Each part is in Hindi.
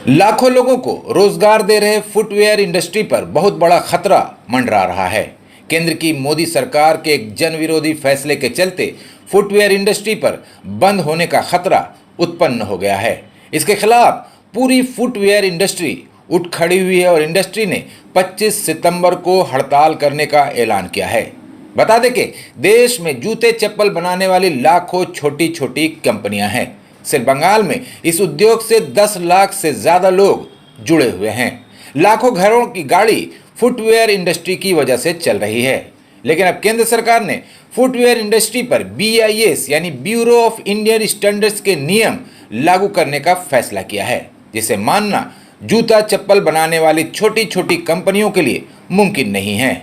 लाखों लोगों को रोजगार दे रहे फुटवेयर इंडस्ट्री पर बहुत बड़ा खतरा मंडरा रहा है। केंद्र की मोदी सरकार के एक जन विरोधी फैसले के चलते फुटवेयर इंडस्ट्री पर बंद होने का खतरा उत्पन्न हो गया है। इसके खिलाफ पूरी फुटवेयर इंडस्ट्री उठ खड़ी हुई है और इंडस्ट्री ने 25 सितंबर को हड़ताल करने का ऐलान किया है। बता दें कि देश में जूते चप्पल बनाने वाली लाखों छोटी छोटी कंपनियां हैं। सिर्फ बंगाल में इस उद्योग से 10 लाख से ज्यादा लोग जुड़े हुए हैं। लाखों घरों की गाड़ी फुटवेयर इंडस्ट्री की वजह से चल रही है। लेकिन अब केंद्र सरकार ने फुटवेयर इंडस्ट्री पर BIS यानी ब्यूरो ऑफ इंडियन स्टैंडर्ड्स के नियम लागू करने का फैसला किया है, जिसे मानना जूता चप्पल बनाने वाली छोटी छोटी कंपनियों के लिए मुमकिन नहीं है।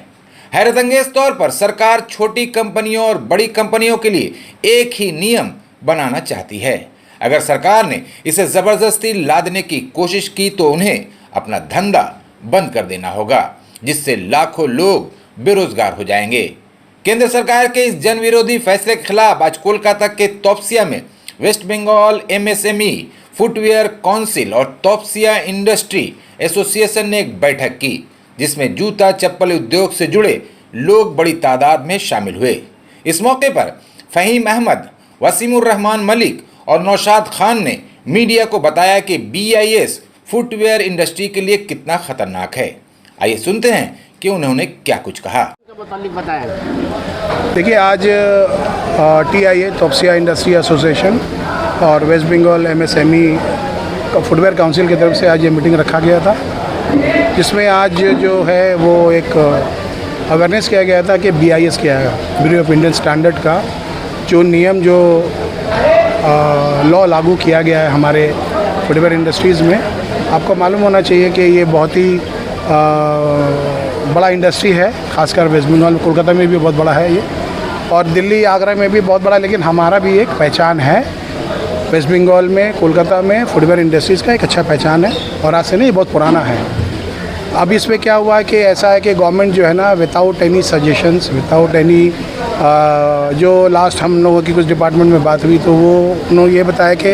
हैरतअंगेज तौर पर सरकार छोटी कंपनियों और बड़ी कंपनियों के लिए एक ही नियम बनाना चाहती है। अगर सरकार ने इसे जबरदस्ती लादने की कोशिश की तो उन्हें अपना धंधा बंद कर देना होगा, जिससे लाखों लोग बेरोजगार हो जाएंगे। केंद्र सरकार के इस जन विरोधी फैसले के खिलाफ आज कोलकाता के तोपसिया में West Bengal MSME footwear council और तोपसिया इंडस्ट्री एसोसिएशन ने एक बैठक की, जिसमें जूता चप्पल उद्योग से जुड़े लोग बड़ी तादाद में शामिल हुए। इस मौके पर फहीम अहमद, वसीमुर रहमान मलिक और नौशाद खान ने मीडिया को बताया कि BIS फुटवेयर इंडस्ट्री के लिए कितना खतरनाक है। आइए सुनते हैं कि उन्होंने क्या कुछ कहा। देखिए, आज TIA तोपसिया इंडस्ट्री एसोसिएशन और West Bengal MSME footwear council की तरफ से आज ये मीटिंग रखा गया था, जिसमें आज जो है वो एक अवेयरनेस किया गया था कि BIS क्या है, ब्यूरो ऑफ इंडियन स्टैंडर्ड का जो नियम जो लॉ लागू किया गया है हमारे फुटवेयर इंडस्ट्रीज़ में। आपको मालूम होना चाहिए कि ये बहुत ही बड़ा इंडस्ट्री है, खासकर वेस्ट बंगाल में, कोलकाता में भी बहुत बड़ा है ये, और दिल्ली आगरा में भी बहुत बड़ा। लेकिन हमारा भी एक पहचान है वेस्ट बंगाल में, कोलकाता में फुटवेयर इंडस्ट्रीज़ का एक अच्छा पहचान है, और आज से नहीं, बहुत पुराना है। अब इसमें क्या हुआ है कि ऐसा है कि गवर्नमेंट जो है ना, without any suggestions, without any जो लास्ट हम लोगों की कुछ डिपार्टमेंट में बात हुई तो वो उन्होंने ये बताया कि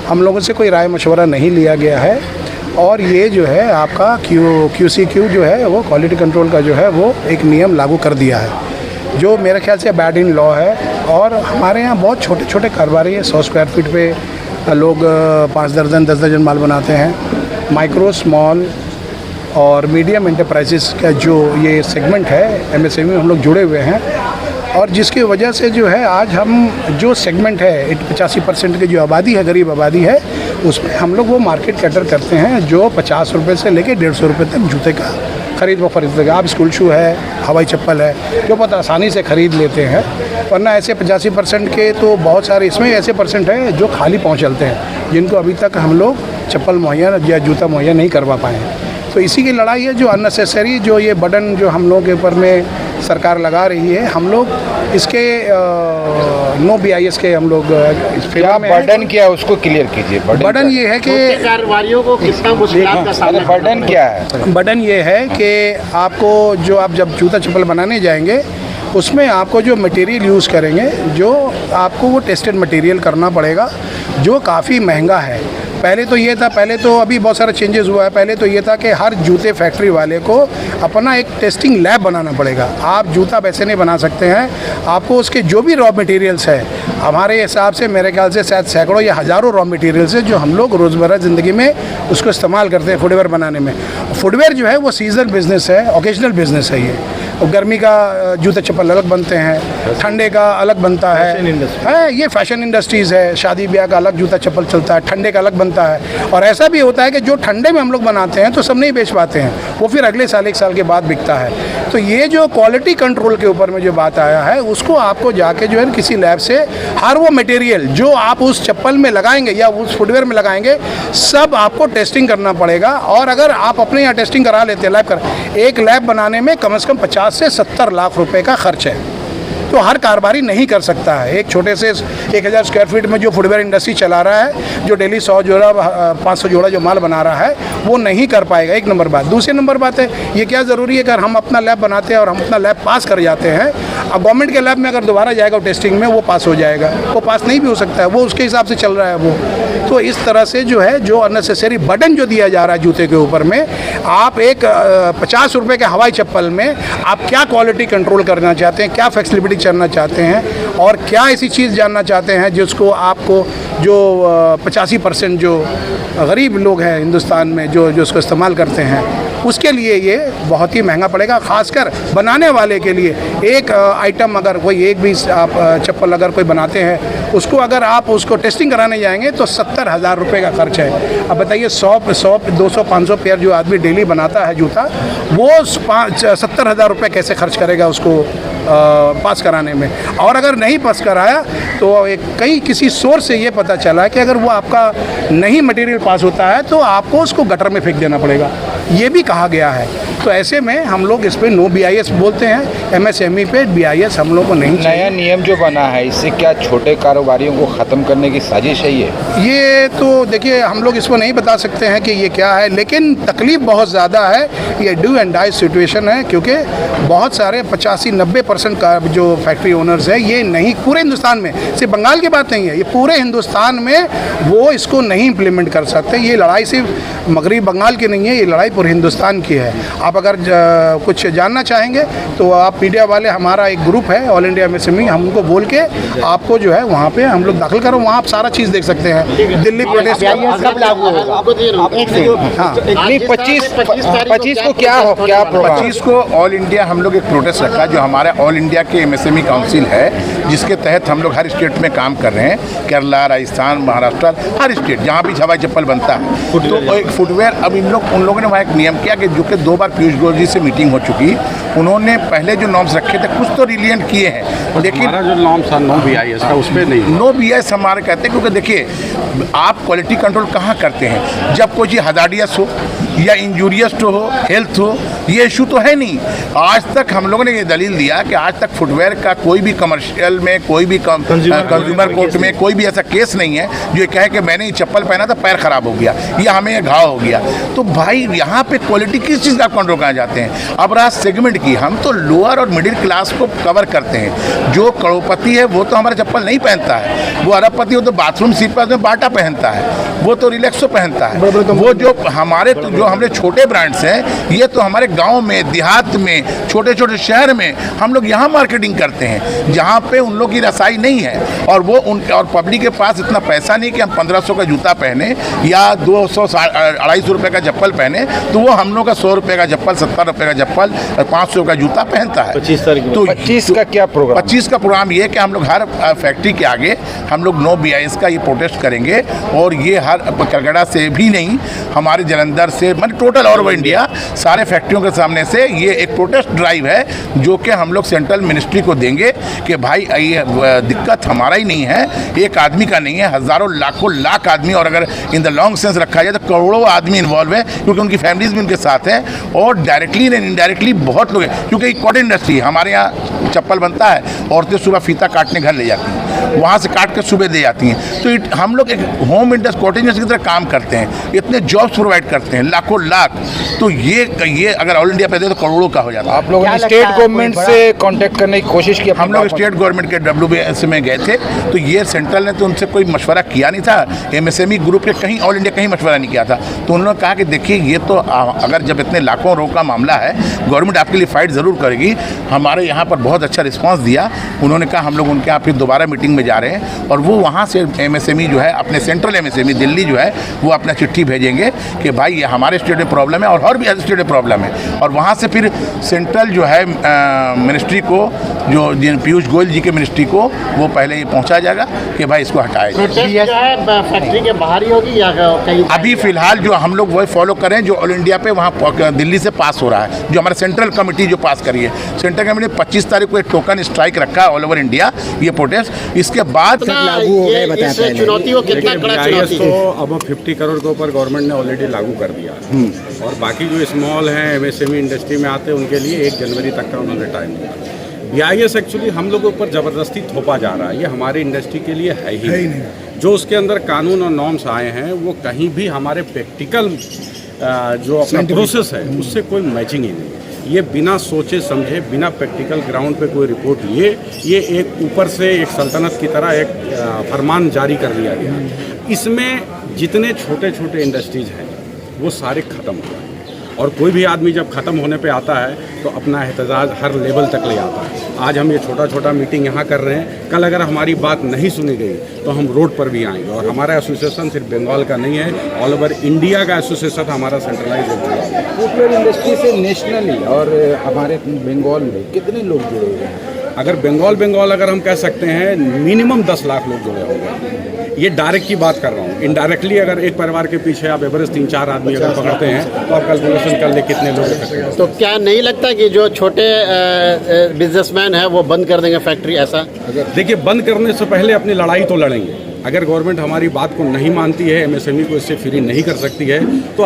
हम लोगों से कोई राय मशवरा नहीं लिया गया है, और ये जो है आपका QCQ जो है वो क्वालिटी कंट्रोल का जो है वो एक नियम लागू कर दिया है, जो मेरे ख्याल से बैड इन लॉ है। और हमारे यहाँ बहुत छोटे छोटे कारोबारी हैं, 100 स्क्वायर फीट पे लोग 5 दर्जन 10 दर्जन माल बनाते हैं। माइक्रो, स्मॉल और मीडियम एंटरप्राइजेस का जो ये सेगमेंट है MSME में हम लोग जुड़े हुए हैं, और जिसकी वजह से जो है आज हम जो सेगमेंट है 85% की जो आबादी है, गरीब आबादी है, उसमें हम लोग वो मार्केट कैटर करते हैं जो 50 रुपये से लेके 150 रुपये तक जूते का खरीद व फरीद। आप स्कूल शू है, हवाई चप्पल है, जो बहुत आसानी से ख़रीद लेते हैं, वरना ऐसे 85% के तो बहुत सारे इसमें ऐसे परसेंट है जो खाली पहुँच चलते हैं, जिनको अभी तक हम लोग चप्पल मुहैया या जूता मुहैया नहीं करवा पाए हैं। तो इसी की लड़ाई है, जो अननेसेसरी जो ये बर्डन जो हम लोगों के ऊपर में सरकार लगा रही है, हम लोग इसके नो BIS के हम लोग इस क्या बर्डन क्या है उसको क्लियर कीजिए। बर्डन ये है कि कारोबारियों को कितना मुश्किलात का सामना, बर्डन क्या है? बर्डन ये है कि आपको जो आप जब जूता चप्पल बनाने जाएंगे उसमें आपको जो मटेरियल यूज़ करेंगे, जो आपको वो टेस्टेड मटेरियल करना पड़ेगा, जो काफ़ी महंगा है। पहले तो ये था, पहले तो अभी बहुत सारा चेंजेस हुआ है। पहले तो ये था कि हर जूते फैक्ट्री वाले को अपना एक टेस्टिंग लैब बनाना पड़ेगा। आप जूता वैसे नहीं बना सकते हैं, आपको उसके जो भी रॉ मटेरियल्स है, हमारे हिसाब से मेरे ख्याल से शायद सैकड़ों या हज़ारों रॉ मटेरियल्स है जो हम लोग रोज़मर्रा ज़िंदगी में उसको इस्तेमाल करते हैं फुटवेयर बनाने में। फुटवेयर जो है वो सीजनल बिज़नेस है, ओकेजनल बिज़नेस है ये। गर्मी का जूते चप्पल अलग बनते हैं, ठंडे का अलग बनता है, ये फैशन इंडस्ट्रीज़ है, शादी ब्याह का अलग जूता चप्पल चलता है, ठंडे का अलग बनता है। और ऐसा भी होता है कि जो ठंडे में हम लोग बनाते हैं तो सब नहीं बेच पाते हैं, वो फिर अगले साल 1 साल के बाद बिकता है। तो ये जो क्वालिटी कंट्रोल के ऊपर में जो बात आया है, उसको आपको जाके जो है किसी लैब से हर वो मटेरियल जो आप उस चप्पल में लगाएंगे या उस फुटवेयर में लगाएंगे, सब आपको टेस्टिंग करना पड़ेगा। और अगर आप अपने यहाँ टेस्टिंग करा लेते हैं लैब कर, एक लैब बनाने में कम से कम 50 से 70 लाख रुपए का खर्च है। तो हर कारोबारी नहीं कर सकता है। एक छोटे से 1000 स्क्वायर फीट में जो फुटवेयर इंडस्ट्री चला रहा है, जो डेली 100 जोड़ा 500 जोड़ा जो माल बना रहा है, वो नहीं कर पाएगा। एक नंबर बात। दूसरी नंबर बात है, ये क्या ज़रूरी है कि अगर हम अपना लैब बनाते हैं और हम अपना लैब पास कर जाते हैं, अब गवर्नमेंट के लैब में अगर दोबारा जाएगा टेस्टिंग में, वो पास हो जाएगा। वो पास नहीं भी हो सकता है, वो उसके हिसाब से चल रहा है वो। तो इस तरह से जो है जो अननेसेसरी बर्डन जो दिया जा रहा है जूते के ऊपर में, आप एक 50 रुपये के हवाई चप्पल में आप क्या क्वालिटी कंट्रोल करना चाहते हैं, क्या फ्लेक्सिबिलिटी करना चाहते हैं और क्या ऐसी चीज़ जानना चाहते हैं जिसको आपको जो 85% जो गरीब लोग हैं हिंदुस्तान में जो उसको इस्तेमाल करते हैं, उसके लिए ये बहुत ही महंगा पड़ेगा। खासकर बनाने वाले के लिए एक आइटम अगर कोई एक भी आप चप्पल अगर कोई बनाते हैं, उसको अगर आप उसको टेस्टिंग कराने जाएंगे तो 70,000 रुपये का खर्च है। अब बताइए 100 200 500 पेयर जो आदमी डेली बनाता है जूता, वो 70,000 रुपये कैसे खर्च करेगा उसको पास कराने में। और अगर नहीं पास कराया तो एक कई किसी सोर्स से ये पता चला कि अगर वो आपका नहीं मटेरियल पास होता है तो आपको उसको गटर में फेंक देना पड़ेगा, ये भी कहा गया है। तो ऐसे में हम लोग इस पर नो BIS बोलते हैं, MSME पे BIS हम लोग को नहीं चाहिए। नया नियम जो बना है, इससे क्या छोटे कारोबारियों को ख़त्म करने की साजिश है ये तो देखिए हम लोग इसको नहीं बता सकते हैं कि ये क्या है, लेकिन तकलीफ बहुत ज़्यादा है। ये डू एंड डाई सिचुएशन है, क्योंकि बहुत सारे 85-90% का जो फैक्ट्री ओनर्स है, ये नहीं पूरे हिंदुस्तान में, सिर्फ बंगाल की बात नहीं है, ये पूरे हिंदुस्तान में वो इसको नहीं इम्प्लीमेंट कर सकते। ये लड़ाई सिर्फ मगरबी बंगाल की नहीं है, ये लड़ाई पूरे हिंदुस्तान की है। आप अगर कुछ जानना चाहेंगे तो आप मीडिया वाले, हमारा एक ग्रुप है ऑल इंडिया MSME, हम उनको बोल के आपको जो है वहाँ पे हम लोग दाखिल करो, वहाँ आप सारा चीज़ देख सकते हैं। दिल्ली प्रोटेस्ट कब लागू होगा? 25 को क्या 25 को ऑल इंडिया हम लोग एक प्रोटेस्ट रखा, जो हमारा ऑल इंडिया के MSME काउंसिल है, जिसके तहत हम लोग हर स्टेट में काम कर रहे हैं। केरला, राजस्थान, महाराष्ट्र, हर स्टेट जहाँ भी हवाई चप्पल बनता है तो एक फुटवेयर। अब उन लोगों ने वहाँ एक नियम किया कि जो कि 2 बार पीयूष गोयल जी से मीटिंग हो चुकी, उन्होंने पहले जो नॉर्म्स रखे थे कुछ तो रिलियंट किए हैं, लेकिन हमारा जो नॉर्म्स था नो BIS का, उस पर नहीं। नो BIS हमारे कहते हैं, क्योंकि देखिए आप क्वालिटी कंट्रोल कहाँ करते हैं, जब कोई चीज़ हजार्डियस हो या इंजूरियस तो हो, हेल्थ हो, ये इशू तो है नहीं। आज तक हम लोगों ने ये दलील दिया कि आज तक फुटवेयर का कोई भी कमर्शियल में, कोई भी कंज्यूमर कोर्ट में कोई भी ऐसा केस नहीं है जो ये कहे कि मैंने ये चप्पल पहना था, पैर खराब हो गया या हमें ये घाव हो गया। तो भाई यहाँ पे क्वालिटी किस चीज़ का कंट्रोल करना चाहते हैं? अब रहा सेगमेंट की, हम तो लोअर और मिडिल क्लास को कवर करते हैं। जो करोड़पति है वो तो हमारा चप्पल नहीं पहनता है, वो अरबपति, वो तो बाथरूम स्लीपर्स में बाटा पहनता है, वो तो रिलैक्सो पहनता है। वो जो हमारे जो हमारे छोटे ब्रांड्स हैं, ये तो हमारे गांव में, देहात में, छोटे छोटे शहर में हम लोग यहाँ मार्केटिंग करते हैं, जहाँ पे उन लोग की रसाई नहीं है और वो और पब्लिक के पास इतना पैसा नहीं कि हम 1500 का जूता पहने या 200-250 रुपये का चप्पल पहने, तो वो हम लोग का 100 रुपये का चप्पल, 70 रुपये का चप्पल, 500 का जूता पहनता है। 25 का क्या प्रोग्राम? 25 का प्रोग्राम ये कि हम लोग हर फैक्ट्री के आगे हम लोग नो BIS का ये प्रोटेस्ट करेंगे, और ये हर कलकत्ता से भी नहीं, हमारे जलंधर से, मतलब टोटल ऑल ओवर इंडिया सारे फैक्ट्रियों के सामने से ये एक प्रोटेस्ट ड्राइव है, जो कि हम लोग सेंट्रल मिनिस्ट्री को देंगे कि भाई ये दिक्कत हमारा ही नहीं है, एक आदमी का नहीं है, हज़ारों लाखों लाख आदमी, और अगर इन द लॉन्ग सेंस रखा जाए तो करोड़ों आदमी इन्वॉल्व है, क्योंकि उनकी फैमिलीज भी उनके साथ हैं, और डायरेक्टली एंड इनडायरेक्टली बहुत लोग हैं। क्योंकि कॉटन इंडस्ट्री, हमारे यहाँ चप्पल बनता है, औरतें सुबह फीता काटने घर ले जाती हैं, वहाँ से काट कर सुबह दे जाती हैं। तो हम लोग एक होम इंडस्ट्री, कॉटन इंडस्ट्री की तरह काम करते हैं, इतने जॉब्स प्रोवाइड करते हैं, लाखों लाख। तो ये अगर ऑल इंडिया पे दे तो करोड़ों का हो जाता है। आप लोगों ने स्टेट गवर्नमेंट से कांटेक्ट करने की कोशिश की? हम लोग स्टेट गवर्नमेंट के WBS में गए थे, तो ये सेंट्रल ने तो उनसे कोई मशवरा किया नहीं था, MSME ग्रुप ने कहीं ऑल इंडिया कहीं मशवरा नहीं किया था। तो उन्होंने कहा कि देखिए ये तो अगर जब इतने लाखों रोग का मामला है, गवर्नमेंट आपके लिए फाइट ज़रूर करेगी। हमारे यहाँ पर बहुत अच्छा रिस्पॉन्स दिया। उन्होंने कहा हम लोग उनके यहाँ फिर दोबारा मीटिंग में जा रहे हैं, और वो वहाँ से MSME जो है, अपने सेंट्रल MSME दिल्ली जो है, वो अपना चिट्ठी भेजेंगे कि भाई ये हमारे स्टेट में प्रॉब्लम है और भी स्टेट में प्रॉब्लम है, और वहाँ से फिर सेंट्रल जो है मिनिस्ट्री को, जो पीयूष गोयल जी के मिनिस्ट्री को, वो पहले ये पहुँचा जाएगा कि भाई इसको हटाया जाए। फैक्ट्री के बाहर ही होगी या कहीं? अभी फिलहाल जो हम लोग वही फॉलो करें जो ऑल इंडिया पे वहाँ दिल्ली से पास हो रहा है, जो हमारा सेंट्रल कमेटी जो पास करी है। सेंट्रल कमेटी ने 25 तारीख को एक टोकन स्ट्राइक रखा है ऑल ओवर इंडिया, ये प्रोटेस्ट। इसके बाद लागू हो गए, इस चुनौती को कितना कड़ा चुनौती तो अब 50 करोड़ के ऊपर गवर्नमेंट ने ऑलरेडी लागू कर दिया, और बाकी जो स्मॉल हैं, MSME इंडस्ट्री में आते हैं, उनके लिए 1 जनवरी तक का उन्होंने टाइम दिया। BIS एक्चुअली हम लोगों पर ज़बरदस्ती थोपा जा रहा है, ये हमारी इंडस्ट्री के लिए है ही नहीं। जो उसके अंदर कानून और नॉर्म्स आए हैं, वो कहीं भी हमारे प्रैक्टिकल जो अपना प्रोसेस है उससे कोई मैचिंग ही नहीं। ये बिना सोचे समझे, बिना प्रैक्टिकल ग्राउंड पे कोई रिपोर्ट लिए ये एक ऊपर से एक सल्तनत की तरह एक फरमान जारी कर दिया गया। इसमें जितने छोटे छोटे इंडस्ट्रीज हैं वो सारे ख़त्म हो गए और कोई भी आदमी जब ख़त्म होने पे आता है तो अपना एहतजाज हर लेवल तक ले आता है। आज हम ये छोटा छोटा मीटिंग यहाँ कर रहे हैं, कल अगर हमारी बात नहीं सुनी गई तो हम रोड पर भी आएंगे। और हमारा एसोसिएशन सिर्फ बंगाल का नहीं है, ऑल ओवर इंडिया का एसोसिएशन हमारा सेंट्रलाइज हो चुका है। फुटवेयर इंडस्ट्री से नेशनली और हमारे बंगाल में कितने लोग जुड़े हुए हैं? अगर बंगाल अगर हम कह सकते हैं मिनिमम 10 लाख लोग जुड़े होंगे। ये डायरेक्ट की बात कर रहा हूँ। इनडायरेक्टली अगर एक परिवार के पीछे आप एवरेज 3-4 आदमी अगर पकड़ते हैं तो आप कैलकुलेशन कर ले कितने लोग इकट्ठे हैं। तो क्या नहीं लगता कि जो छोटे बिजनेसमैन है वो बंद कर देंगे फैक्ट्री ऐसा? देखिए, बंद करने से पहले अपनी लड़ाई तो लड़ेंगे। अगर गवर्नमेंट हमारी बात को नहीं मानती है, एमएसएमई को इससे फ्री नहीं कर सकती है, तो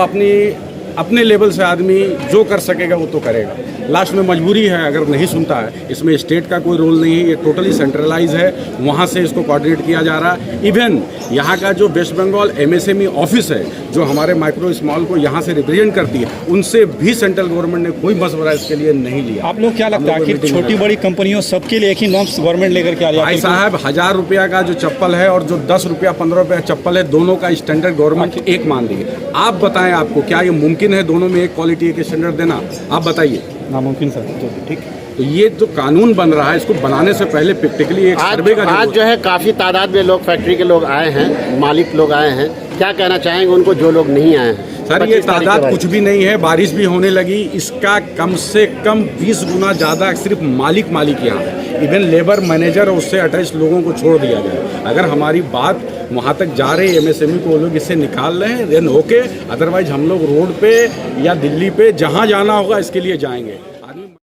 अपने लेवल से आदमी जो कर सकेगा वो तो करेगा। लास्ट में मजबूरी है, अगर नहीं सुनता है, इसमें स्टेट का कोई रोल नहीं है, ये टोटली सेंट्रलाइज है, वहाँ से इसको कोऑर्डिनेट किया जा रहा है। इवन यहाँ का जो वेस्ट बंगाल एमएसएमई ऑफिस है, जो हमारे माइक्रो स्मॉल को यहाँ से रिप्रेजेंट करती है, उनसे भी सेंट्रल गवर्नमेंट ने कोई मशवरा इसके लिए नहीं लिया। आप लोग क्या लगता है कि छोटी बड़ी कंपनियों सबके लिए एक ही नॉर्म्स गवर्नमेंट लेकर के आ रही है? भाई साहब, 1000 रुपया का जो चप्पल है और जो 10 रुपया 15 रुपया चप्पल है, दोनों का स्टैंडर्ड गवर्नमेंट एक मान दी है। आप बताएं, आपको क्या ये मुमकिन है दोनों में एक क्वालिटी एक स्टैंडर्ड देना? आप बताइए। नामुमकिन सर। ठीक, तो ये जो कानून बन रहा है, इसको बनाने से पहले प्रैक्टिकली एक सर्वे का आज जो है काफ़ी तादाद में लोग फैक्ट्री के लोग आए हैं, मालिक लोग आए हैं, क्या कहना चाहेंगे उनको जो लोग नहीं आए हैं? सर, ये तादाद कुछ भी नहीं है, बारिश भी होने लगी, इसका कम से कम 20 गुना ज़्यादा सिर्फ मालिक यहाँ है। इवन लेबर मैनेजर और उससे अटैच लोगों को छोड़ दिया जाए। अगर हमारी बात वहाँ तक जा रही है, एमएसएमई को वो लोग इससे निकाल रहे हैं, देन ओके, अदरवाइज हम लोग रोड पे या दिल्ली पे जहाँ जाना होगा इसके लिए जाएंगे।